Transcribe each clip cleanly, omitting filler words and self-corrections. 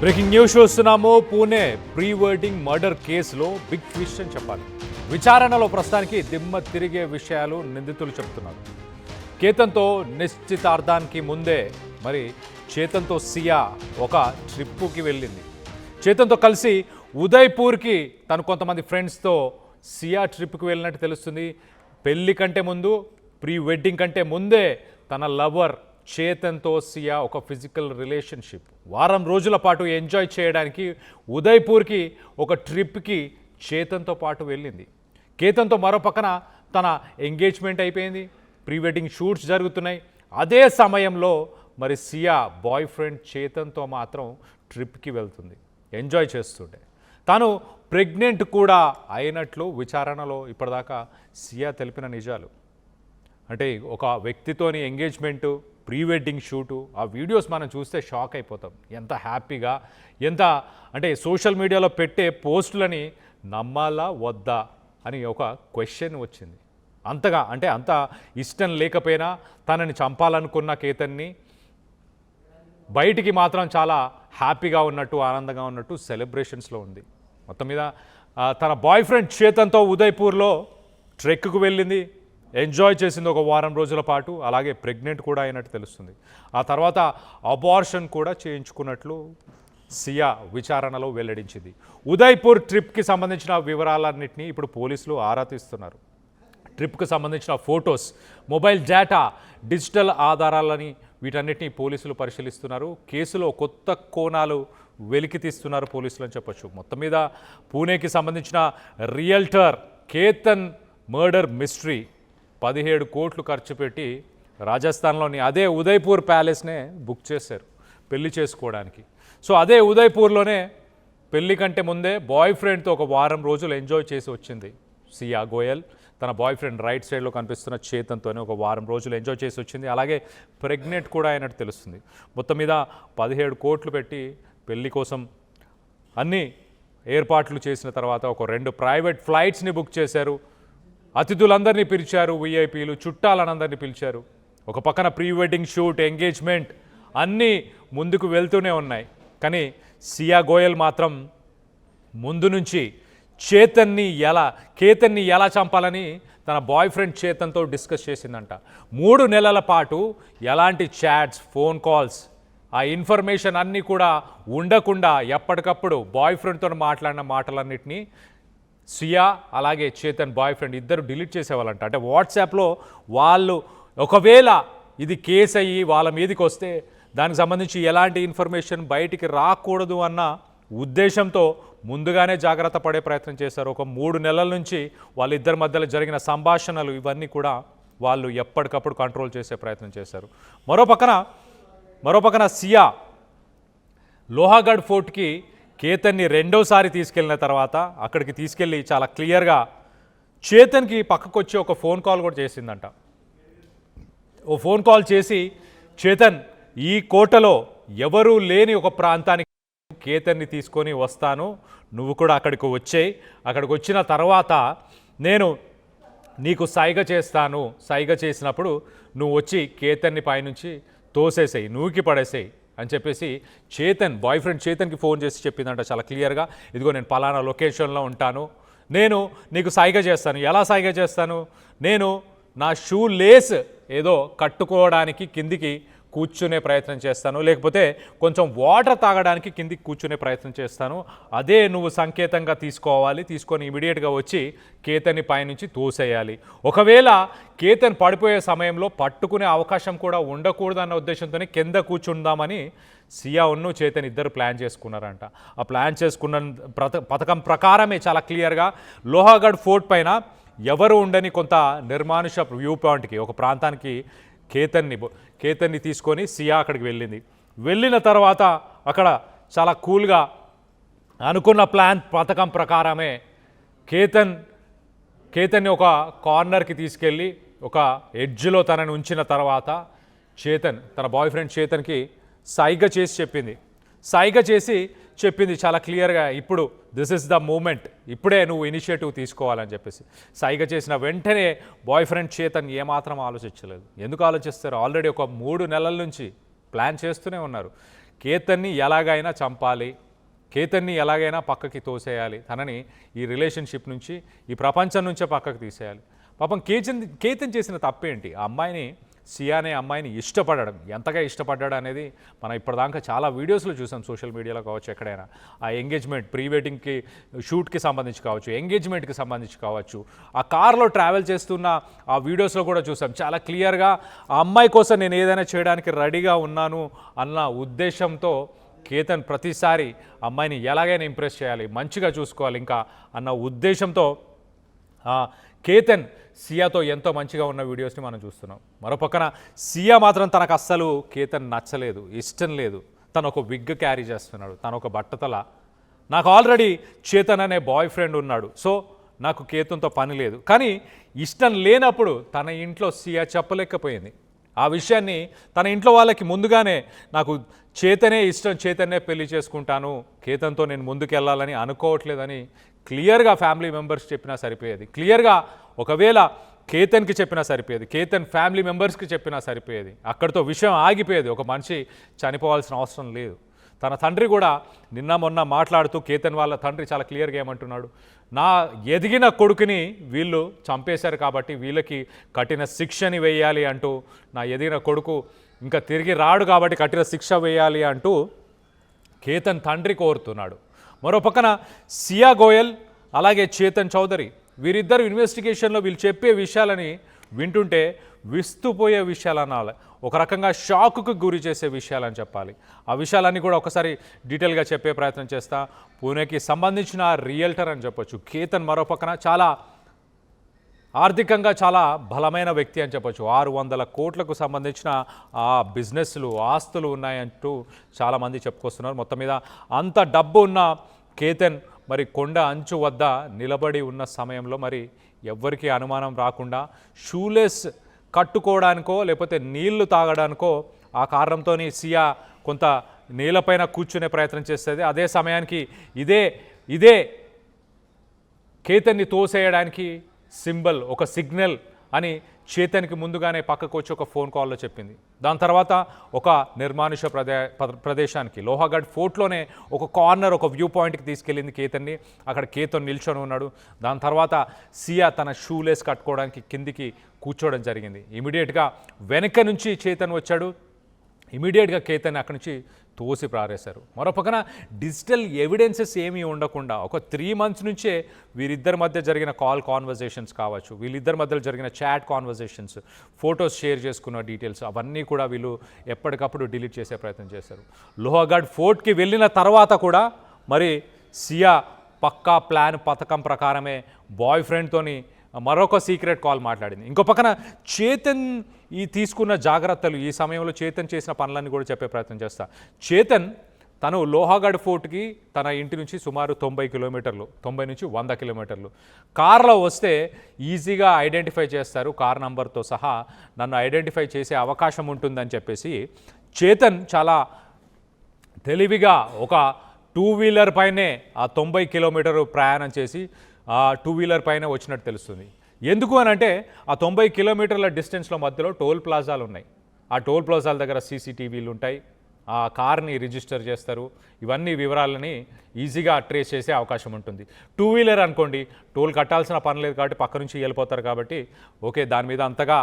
Breaking news చూస్తున్నాము. Pune pre wedding murder కేసులో big twist అని చెప్పాలి. విచారణలో ప్రస్తుతానికి దిమ్మ తిరిగే విషయాలు నిందితులు చెప్తున్నారు. కేతన్తో నిశ్చితార్థానికి ముందే మరి చేతన్తో సియా ఒక ట్రిప్పుకి వెళ్ళింది. చేతన్తో కలిసి ఉదయ్పూర్కి తను కొంతమంది ఫ్రెండ్స్తో సియా ట్రిప్కి వెళ్ళినట్టు తెలుస్తుంది. పెళ్లి కంటే ముందు, ప్రీ వెడ్డింగ్ కంటే ముందే తన లవర్ చేతన్తో సియా ఒక ఫిజికల్ రిలేషన్షిప్ వారం రోజుల పాటు ఎంజాయ్ చేయడానికి ఉదయ్పూర్కి ఒక ట్రిప్కి చేతన్తో పాటు వెళ్ళింది. కేతన్తో మరో పక్కన తన ఎంగేజ్మెంట్ అయిపోయింది, ప్రీ వెడ్డింగ్ షూట్స్ జరుగుతున్నాయి. అదే సమయంలో మరి సియా బాయ్ ఫ్రెండ్ చేతన్తో మాత్రం ట్రిప్కి వెళ్తుంది, ఎంజాయ్ చేస్తుండే. తాను ప్రెగ్నెంట్ కూడా అయినట్లు విచారణలో ఇప్పటిదాకా సియా తెలిపిన నిజాలు. అంటే ఒక వ్యక్తితోని ఎంగేజ్మెంటు, ప్రీ వెడ్డింగ్ షూటు, ఆ వీడియోస్ మనం చూస్తే షాక్ అయిపోతాం. ఎంత హ్యాపీగా, ఎంత అంటే సోషల్ మీడియాలో పెట్టే పోస్టులని నమ్మాలా వద్దా అని ఒక క్వశ్చన్ వచ్చింది. అంతగా అంటే అంత ఇష్టం లేకపోయినా తనని చంపాలనుకున్న కేతన్ని బయటికి మాత్రం చాలా హ్యాపీగా ఉన్నట్టు, ఆనందంగా ఉన్నట్టు సెలబ్రేషన్స్లో ఉంది. మొత్తం మీద తన బాయ్ ఫ్రెండ్ చేతన్తో ఉదయ్పూర్లో ట్రెక్కు వెళ్ళింది, ఎంజాయ్ చేసింది ఒక వారం రోజుల పాటు. అలాగే ప్రెగ్నెంట్ కూడా అయినట్టు తెలుస్తుంది. ఆ తర్వాత అబార్షన్ కూడా చేయించుకున్నట్లు సియా విచారణలో వెల్లడించింది. ఉదయ్పూర్ ట్రిప్కి సంబంధించిన వివరాలన్నింటినీ ఇప్పుడు పోలీసులు ఆరా తీస్తున్నారు. ట్రిప్కి సంబంధించిన ఫొటోస్, మొబైల్ డేటా, డిజిటల్ ఆధారాలని వీటన్నిటిని పోలీసులు పరిశీలిస్తున్నారు. కేసులో కొత్త కోణాలు వెలికి తీస్తున్నారు పోలీసులు అని చెప్పొచ్చు. మొత్తం మీద పూణేకి సంబంధించిన రియల్టర్ కేతన్ మర్డర్ మిస్టరీ 17 కోట్లు ఖర్చు పెట్టి రాజస్థాన్లోని అదే ఉదయ్పూర్ ప్యాలెస్నే బుక్ చేశారు పెళ్లి చేసుకోవడానికి. సో అదే ఉదయ్పూర్లోనే పెళ్లి కంటే ముందే బాయ్ ఫ్రెండ్తో ఒక వారం రోజులు ఎంజాయ్ చేసి వచ్చింది సియా గోయల్. తన బాయ్ ఫ్రెండ్ రైట్ సైడ్లో కనిపిస్తున్న చేతన్తోనే ఒక వారం రోజులు ఎంజాయ్ చేసి వచ్చింది. అలాగే ప్రెగ్నెంట్ కూడా అయినట్టు తెలుస్తుంది. మొత్తం మీద 17 కోట్లు పెట్టి పెళ్లి కోసం అన్ని ఏర్పాట్లు చేసిన తర్వాత ఒక 2 ప్రైవేట్ ఫ్లైట్స్ని బుక్ చేశారు. అతిథులందరినీ పిలిచారు, విఐపీలు చుట్టాలనందరినీ పిలిచారు. ఒక పక్కన ప్రీ వెడ్డింగ్ షూట్, ఎంగేజ్మెంట్ అన్నీ ముందుకు వెళ్తూనే ఉన్నాయి. కానీ సియా గోయల్ మాత్రం ముందు నుంచి కేతన్ని ఎలా చంపాలని తన బాయ్ ఫ్రెండ్ చేతన్తో డిస్కస్ చేసిందంట. 3 నెలల పాటు ఎలాంటి చాట్స్, ఫోన్ కాల్స్, ఆ ఇన్ఫర్మేషన్ అన్నీ కూడా ఉండకుండా ఎప్పటికప్పుడు బాయ్ ఫ్రెండ్తో మాట్లాడిన మాటలన్నింటినీ సియా అలాగే చేతన్ బాయ్ ఫ్రెండ్ ఇద్దరు డిలీట్ చేసేవాళ్ళంట. అంటే వాట్సాప్లో వాళ్ళు ఒకవేళ ఇది కేసు అయ్యి వాళ్ళ మీదకి వస్తే దానికి సంబంధించి ఎలాంటి ఇన్ఫర్మేషన్ బయటికి రాకూడదు అన్న ఉద్దేశంతో ముందుగానే జాగ్రత్త పడే ప్రయత్నం చేశారు. ఒక 3 నెలల నుంచి వాళ్ళిద్దరి మధ్యలో జరిగిన సంభాషణలు ఇవన్నీ కూడా వాళ్ళు ఎప్పటికప్పుడు కంట్రోల్ చేసే ప్రయత్నం చేశారు. మరోపక్కన సియా లోహాగఢ్ ఫోర్ట్కి కేతన్ని రెండోసారి తీసుకెళ్ళిన తర్వాత అక్కడికి తీసుకెళ్ళి చాలా క్లియర్గా చేతన్కి పక్కకు వచ్చి ఒక ఫోన్ కాల్ కూడా చేసిందంట. ఓ ఫోన్ కాల్ చేసి, చేతన్ ఈ కోటలో ఎవరూ లేని ఒక ప్రాంతానికి కేతన్ని తీసుకొని వస్తాను, నువ్వు కూడా అక్కడికి వచ్చేయి, అక్కడికి వచ్చిన తర్వాత నేను నీకు సైగ చేస్తాను, సైగ చేసినప్పుడు నువ్వు వచ్చి కేతన్ని పైనుంచి తోసేసేయి, నూకి పడేసేయి అని చెప్పేసి చేతన్ బాయ్ ఫ్రెండ్ చేతన్కి ఫోన్ చేసి చెప్పిందంట చాలా క్లియర్గా. ఇదిగో నేను పలానా లొకేషన్లో ఉంటాను, నేను నీకు సైగ చేస్తాను. ఎలా సైగ చేస్తాను? నేను నా షూ లేస్ ఏదో కట్టుకోవడానికి కిందికి కూర్చునే ప్రయత్నం చేస్తాను, లేకపోతే కొంచెం వాటర్ తాగడానికి కిందికి కూర్చునే ప్రయత్నం చేస్తాను. అదే నువ్వు సంకేతంగా తీసుకోవాలి, తీసుకొని ఇమీడియట్గా వచ్చి కేతన్ని పైనుంచి తోసేయాలి. ఒకవేళ కేతన్ పడిపోయే సమయంలో పట్టుకునే అవకాశం కూడా ఉండకూడదన్న ఉద్దేశంతోనే కింద కూర్చుందామని సియా ఉన్ను చేతన్ ఇద్దరు ప్లాన్ చేసుకున్నారంట. ఆ ప్లాన్ చేసుకున్న పథకం ప్రకారమే చాలా క్లియర్గా లోహాగఢ్ ఫోర్ట్ పైన ఎవరు ఉండని కొంత నిర్మానుష వ్యూ పాయింట్కి, ఒక ప్రాంతానికి కేతన్ని తీసుకొని సియా అక్కడికి వెళ్ళింది. వెళ్ళిన తర్వాత అక్కడ చాలా కూల్గా అనుకున్న పథకం ప్రకారమే కేతన్ని ఒక కార్నర్కి తీసుకెళ్ళి ఒక ఎడ్జ్లో తనని ఉంచిన తర్వాత తన బాయ్ ఫ్రెండ్ చేతన్కి సైగ చేసి చెప్పింది చాలా క్లియర్గా, ఇప్పుడు దిస్ ఇస్ ద మూమెంట్, ఇప్పుడే నువ్వు ఇనిషియేటివ్ తీసుకోవాలని చెప్పేసి. సైగ చేసిన వెంటనే బాయ్ ఫ్రెండ్ చేతన్ ఏమాత్రం ఆలోచించలేదు. ఎందుకు ఆలోచిస్తారు? ఆల్రెడీ ఒక 3 నెలల నుంచి ప్లాన్ చేస్తూనే ఉన్నారు. కేతన్ని ఎలాగైనా చంపాలి, కేతన్ని ఎలాగైనా పక్కకి తోసేయాలి, తనని ఈ రిలేషన్షిప్ నుంచి, ఈ ప్రపంచం నుంచే పక్కకు తీసేయాలి. పాపం కేతన్ చేసిన తప్పేంటి? ఆ అమ్మాయిని, సియా అనే అమ్మాయిని ఇష్టపడడం, ఎంతగా ఇష్టపడ్డాడు అనేది మనం ఇప్పటిదాకా చాలా వీడియోస్లో చూసాం, సోషల్ మీడియాలో కావచ్చు, ఎక్కడైనా. ఆ ఎంగేజ్మెంట్, ప్రీ వెడ్డింగ్కి షూట్కి సంబంధించి కావచ్చు, ఎంగేజ్మెంట్కి సంబంధించి కావచ్చు, ఆ కార్లో ట్రావెల్ చేస్తున్న ఆ వీడియోస్లో కూడా చూసాం. చాలా క్లియర్గా ఆ అమ్మాయి కోసం నేను ఏదైనా చేయడానికి రెడీగా ఉన్నాను అన్న ఉద్దేశంతో కేతన్ ప్రతిసారి అమ్మాయిని ఎలాగైనా ఇంప్రెస్ చేయాలి, మంచిగా చూసుకోవాలి ఇంకా అన్న ఉద్దేశంతో కేతన్ సియాతో ఎంతో మంచిగా ఉన్న వీడియోస్ని మనం చూస్తున్నాం. మరోపక్కన సియా మాత్రం తనకు అస్సలు కేతన్ నచ్చలేదు, ఇష్టం లేదు. తను ఒక విగ్ క్యారీ చేస్తున్నాడు, తను ఒక బట్టతల. నాకు ఆల్రెడీ చేతన్ అనే బాయ్ ఫ్రెండ్ ఉన్నాడు, సో నాకు కేతన్తో పని లేదు. కానీ ఇష్టం లేనప్పుడు తన ఇంట్లో సియా చెప్పలేకపోయింది. ఆ విషయాన్ని తన ఇంట్లో వాళ్ళకి ముందుగానే నాకు చేతనే ఇష్టం, చేతనే పెళ్లి చేసుకుంటాను, కేతన్తో నేను ముందుకెళ్ళాలని అనుకోవట్లేదని క్లియర్గా ఫ్యామిలీ మెంబర్స్ చెప్పినా సరిపోయేది. క్లియర్గా ఒకవేళ కేతన్కి చెప్పినా సరిపోయేది, కేతన్ ఫ్యామిలీ మెంబర్స్కి చెప్పినా సరిపోయేది. అక్కడితో విషయం ఆగిపోయేది. ఒక మనిషి చనిపోవాల్సిన అవసరం లేదు. తన తండ్రి కూడా నిన్న మొన్న మాట్లాడుతూ కేతన్ వాళ్ళ తండ్రి చాలా క్లియర్గా ఏమంటున్నాడు, నా ఎదిగిన కొడుకుని వీళ్ళు చంపేశారు కాబట్టి వీళ్ళకి కఠిన శిక్షని వేయాలి అంటూ, నా ఎదిగిన కొడుకు ఇంకా తిరిగి రాడు కాబట్టి కఠిన శిక్ష వేయాలి అంటూ కేతన్ తండ్రి కోరుతున్నాడు. మరో పక్కన సియా గోయల్ అలాగే చేతన్ చౌదరి వీరిద్దరు ఇన్వెస్టిగేషన్లో వీళ్ళు చెప్పే విషయాలని వింటుంటే విస్తుపోయే విషయాలు అనాలి, ఒక రకంగా షాక్కు గురి చేసే విషయాలని చెప్పాలి. ఆ విషయాలన్నీ కూడా ఒకసారి డీటెయిల్గా చెప్పే ప్రయత్నం చేస్తా. పూణేకి సంబంధించిన రియల్టర్ అని చెప్పొచ్చు కేతన్. మరో పక్కన చాలా ఆర్థికంగా చాలా బలమైన వ్యక్తి అని చెప్పొచ్చు. 600 కోట్లకు సంబంధించిన ఆ బిజినెస్లు, ఆస్తులు ఉన్నాయంటూ చాలామంది చెప్పుకొస్తున్నారు. మొత్తం మీద అంత డబ్బు ఉన్న కేతన్ మరి కొండ అంచు వద్ద నిలబడి ఉన్న సమయంలో మరి ఎవ్వరికీ అనుమానం రాకుండా షూలెస్ కట్టుకోవడానికో లేకపోతే నీళ్లు తాగడానికో ఆ కారణంతో సియా కొంత నీళ్ళపైన కూర్చునే ప్రయత్నం చేస్తుంది. అదే సమయానికి ఇదే కేతన్ని తోసేయడానికి సింబల్, ఒక సిగ్నల్ అని చేతన్కి ముందుగానే పక్కకు వచ్చి ఒక ఫోన్ కాల్లో చెప్పింది. దాని తర్వాత ఒక నిర్మానుష ప్రదేశానికి లోహాగఢ్ ఫోర్ట్లోనే ఒక కార్నర్, ఒక వ్యూ పాయింట్కి తీసుకెళ్ళింది కేతన్ని. అక్కడ కేతన్ నిల్చొని ఉన్నాడు. దాని తర్వాత సియా తన షూలేస్ కట్టుకోవడానికి కిందికి కూర్చోవడం జరిగింది. ఇమీడియట్గా వెనక నుంచి చేతన్ వచ్చాడు. ఇమీడియట్గా కేతన్ అక్కడి నుంచి తోసి పారేశారు. మరో పక్కన డిజిటల్ ఎవిడెన్సెస్ ఏమీ ఉండకుండా ఒక 3 months నుంచే వీరిద్దరి మధ్య జరిగిన కాల్ కాన్వర్జేషన్స్ కావచ్చు, వీళ్ళిద్దరి మధ్యలో జరిగిన చాట్ కాన్వర్జేషన్స్, ఫొటోస్ షేర్ చేసుకున్న డీటెయిల్స్ అవన్నీ కూడా వీళ్ళు ఎప్పటికప్పుడు డిలీట్ చేసే ప్రయత్నం చేశారు. లోహాగఢ్ ఫోర్ట్కి వెళ్ళిన తర్వాత కూడా మరి సియా పక్కా ప్లాన్ పథకం ప్రకారమే బాయ్ ఫ్రెండ్తోని మరొక సీక్రెట్ కాల్ మాట్లాడింది. ఇంకో పక్కన చేతన్ ఈ తీసుకున్న జాగ్రత్తలు, ఈ సమయంలో చేతన్ చేసిన పనులన్నీ కూడా చెప్పే ప్రయత్నం చేస్తా. చేతన్ తను లోహాగఢ్ ఫోర్ట్కి తన ఇంటి నుంచి సుమారు 90 కిలోమీటర్లు, 90 నుంచి 100 కిలోమీటర్లు కార్లో వస్తే ఈజీగా ఐడెంటిఫై చేస్తారు, కార్ నంబర్తో సహా నన్ను ఐడెంటిఫై చేసే అవకాశం ఉంటుందని చెప్పేసి చేతన్ చాలా తెలివిగా ఒక 2-wheeler పైనే ఆ 90 కిలోమీటర్లు ప్రయాణం చేసి ఆ 2-wheeler పైన వచ్చినట్టు తెలుస్తుంది. ఎందుకు అని అంటే ఆ 90 కిలోమీటర్ల డిస్టెన్స్లో మధ్యలో టోల్ ప్లాజాలు ఉన్నాయి. ఆ టోల్ ప్లాజాల దగ్గర సీసీటీవీలు ఉంటాయి. ఆ కార్ని రిజిస్టర్ చేస్తారు. ఇవన్నీ వివరాలని ఈజీగా ట్రేస్ చేసే అవకాశం ఉంటుంది. 2-wheeler అనుకోండి, టోల్ కట్టాల్సిన పని లేదు కాబట్టి పక్క నుంచి వెళ్ళిపోతారు కాబట్టి ఓకే, దాని మీద అంతగా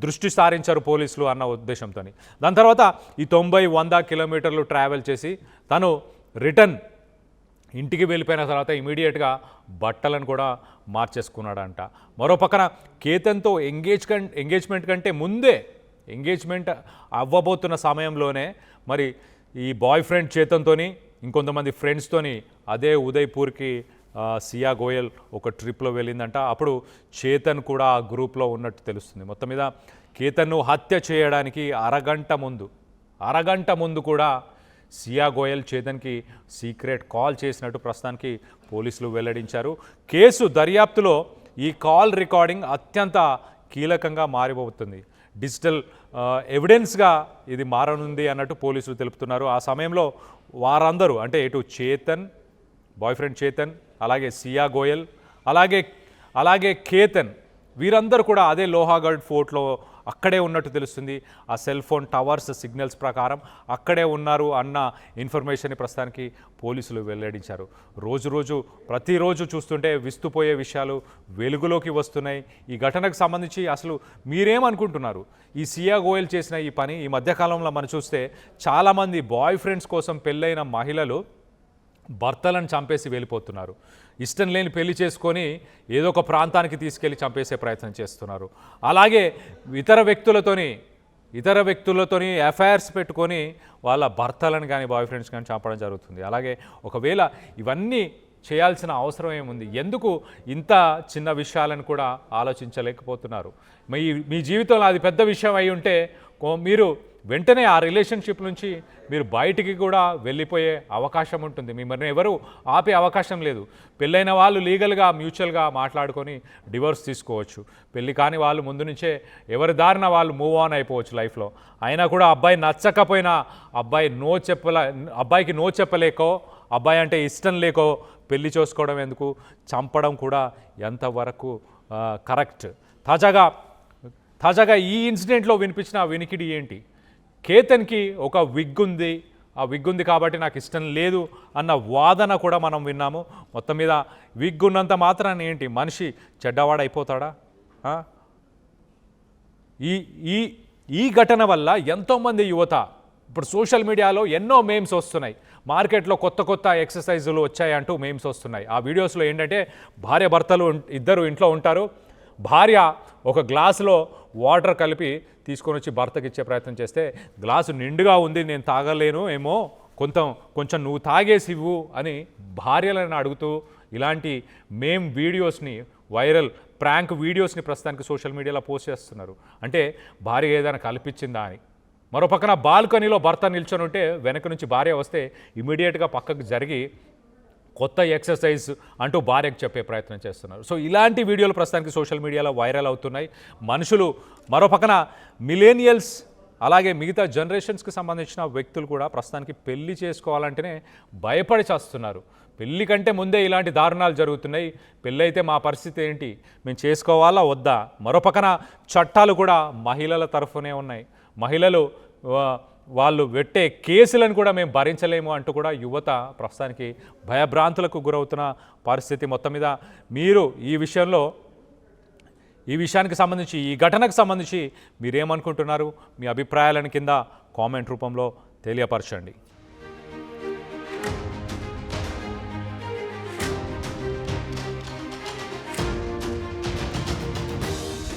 దృష్టి సారించారు పోలీసులు అన్న ఉద్దేశంతో. దాని తర్వాత ఈ 90-100 కిలోమీటర్లు ట్రావెల్ చేసి తను రిటర్న్ ఇంటికి వెళ్ళిపోయిన తర్వాత ఇమీడియట్గా బట్టలను కూడా మార్చేసుకున్నాడంట. మరో పక్కన కేతన్తో ఎంగేజ్మెంట్ కంటే ముందే, ఎంగేజ్మెంట్ అవ్వబోతున్న సమయంలోనే మరి ఈ బాయ్ ఫ్రెండ్ చేతన్తోని ఇంకొంతమంది ఫ్రెండ్స్తోని అదే ఉదయ్పూర్కి సియా గోయల్ ఒక ట్రిప్లో వెళ్ళిందంట. అప్పుడు చేతన్ కూడా ఆ గ్రూప్లో ఉన్నట్టు తెలుస్తుంది. మొత్తం మీద కేతన్ను హత్య చేయడానికి అరగంట ముందు కూడా సియా గోయల్ చేతన్కి సీక్రెట్ కాల్ చేసినట్టు ప్రస్తుతానికి పోలీసులు వెల్లడించారు. కేసు దర్యాప్తులో ఈ కాల్ రికార్డింగ్ అత్యంత కీలకంగా మారిపోతుంది, డిజిటల్ ఎవిడెన్స్గా ఇది మారనుంది అన్నట్టు పోలీసులు తెలుపుతున్నారు. ఆ సమయంలో వారందరూ అంటే ఇటు చేతన్, బాయ్ ఫ్రెండ్ చేతన్, అలాగే సియా గోయల్, అలాగే కేతన్ వీరందరూ కూడా అదే లోహాగఢ్ ఫోర్ట్లో అక్కడే ఉన్నట్టు తెలుస్తుంది. ఆ సెల్ ఫోన్ టవర్స్ సిగ్నల్స్ ప్రకారం అక్కడే ఉన్నారు అన్న ఇన్ఫర్మేషన్ని ప్రస్తుతానికి పోలీసులు వెల్లడించారు. ప్రతిరోజు చూస్తుంటే విస్తుపోయే విషయాలు వెలుగులోకి వస్తున్నాయి. ఈ ఘటనకు సంబంధించి అసలు మీరేమనుకుంటున్నారు? ఈ సియా గోయల్ చేసిన ఈ పని ఈ మధ్యకాలంలో మనం చూస్తే చాలామంది బాయ్ ఫ్రెండ్స్ కోసం పెళ్ళైన మహిళలు భర్తలను చంపేసి వెళ్ళిపోతున్నారు. ఇష్టం లేని పెళ్లి చేసుకొని ఏదో ఒక ప్రాంతానికి తీసుకెళ్ళి చంపేసే ప్రయత్నం చేస్తున్నారు. అలాగే ఇతర వ్యక్తులతోని అఫైర్స్ పెట్టుకొని వాళ్ళ భర్తలను కానీ బాయ్ ఫ్రెండ్స్ కానీ చంపడం జరుగుతుంది. అలాగే ఒకవేళ ఇవన్నీ చేయాల్సిన అవసరం ఏముంది? ఎందుకు ఇంత చిన్న విషయాలను కూడా ఆలోచించలేకపోతున్నారు? మీ జీవితంలో అది పెద్ద విషయం అయి ఉంటే మీరు వెంటనే ఆ రిలేషన్షిప్ నుంచి మీరు బయటికి కూడా వెళ్ళిపోయే అవకాశం ఉంటుంది. మిమ్మల్ని ఎవరు ఆపే అవకాశం లేదు. పెళ్ళైన వాళ్ళు లీగల్గా మ్యూచువల్గా మాట్లాడుకొని డివోర్స్ తీసుకోవచ్చు. పెళ్ళి కాని వాళ్ళు ముందు నుంచే ఎవరి దారిన వాళ్ళు మూవ్ ఆన్ అయిపోవచ్చు లైఫ్లో. అయినా కూడా అబ్బాయి నచ్చకపోయినా అబ్బాయికి నో చెప్పలేకో, అబ్బాయి అంటే ఇష్టం లేకో పెళ్లి చేసుకోవడం ఎందుకు, చంపడం కూడా ఎంతవరకు కరెక్ట్? తాజాగా ఈ ఇన్సిడెంట్లో వినిపించిన వినికిడి ఏంటి? కేతన్కి ఒక విగ్ ఉంది, ఆ విగ్ ఉంది కాబట్టి నాకు ఇష్టం లేదు అన్న వాదన కూడా మనం విన్నాము. మొత్తం మీద విగ్ ఉన్నంత మాత్రాన్ని ఏంటి మనిషి చెడ్డవాడైపోతాడా? ఈ ఘటన వల్ల ఎంతోమంది యువత ఇప్పుడు సోషల్ మీడియాలో ఎన్నో మేమ్స్ వస్తున్నాయి. మార్కెట్లో కొత్త ఎక్సర్సైజులు వచ్చాయంటూ మేమ్స్ వస్తున్నాయి. ఆ వీడియోస్లో ఏంటంటే భార్య భర్తలు ఇద్దరు ఇంట్లో ఉంటారు. భార్య ఒక గ్లాసులో వాటర్ కలిపి తీసుకొని వచ్చి భర్తకి ఇచ్చే ప్రయత్నం చేస్తే గ్లాసు నిండుగా ఉంది, నేను తాగలేను ఏమో, కొంచెం నువ్వు తాగేసి ఇవ్వు అని భార్యలను అడుగుతూ ఇలాంటి వీడియోస్ని వైరల్ ప్రాంక్ వీడియోస్ని ప్రస్తుతానికి సోషల్ మీడియాలో పోస్ట్ చేస్తున్నారు. అంటే భార్య ఏదైనా కల్పించిందా అని. మరో పక్కన బాల్కనీలో భర్త నిల్చొని ఉంటే వెనక నుంచి భార్య వస్తే ఇమీడియట్గా పక్కకు జరిగి కొత్త ఎక్సర్సైజ్ అంటూ భార్యకు చెప్పే ప్రయత్నం చేస్తున్నారు. సో ఇలాంటి వీడియోలు ప్రస్తుతానికి సోషల్ మీడియాలో వైరల్ అవుతున్నాయి. మనుషులు మరో పక్కన మిలేనియల్స్ అలాగే మిగతా జనరేషన్స్కి సంబంధించిన వ్యక్తులు కూడా ప్రస్తుతానికి పెళ్లి చేసుకోవాలంటేనే భయపడి చేస్తున్నారు. పెళ్లి కంటే ముందే ఇలాంటి దారుణాలు జరుగుతున్నాయి. పెళ్ళి అయితే మా పరిస్థితి ఏంటి, మేము చేసుకోవాలా వద్దా? మరో పక్కన చట్టాలు కూడా మహిళల తరఫునే ఉన్నాయి. మహిళలు వాళ్ళు పెట్టే కేసులను కూడా మేము భరించలేము అంటూ కూడా యువత ప్రస్తుతానికి భయభ్రాంతులకు గురవుతున్న పరిస్థితి. మొత్తం మీద మీరు ఈ విషయానికి సంబంధించి ఈ ఘటనకు సంబంధించి మీరేమనుకుంటున్నారు? మీ అభిప్రాయాలను కింద కామెంట్ రూపంలో తెలియపరచండి.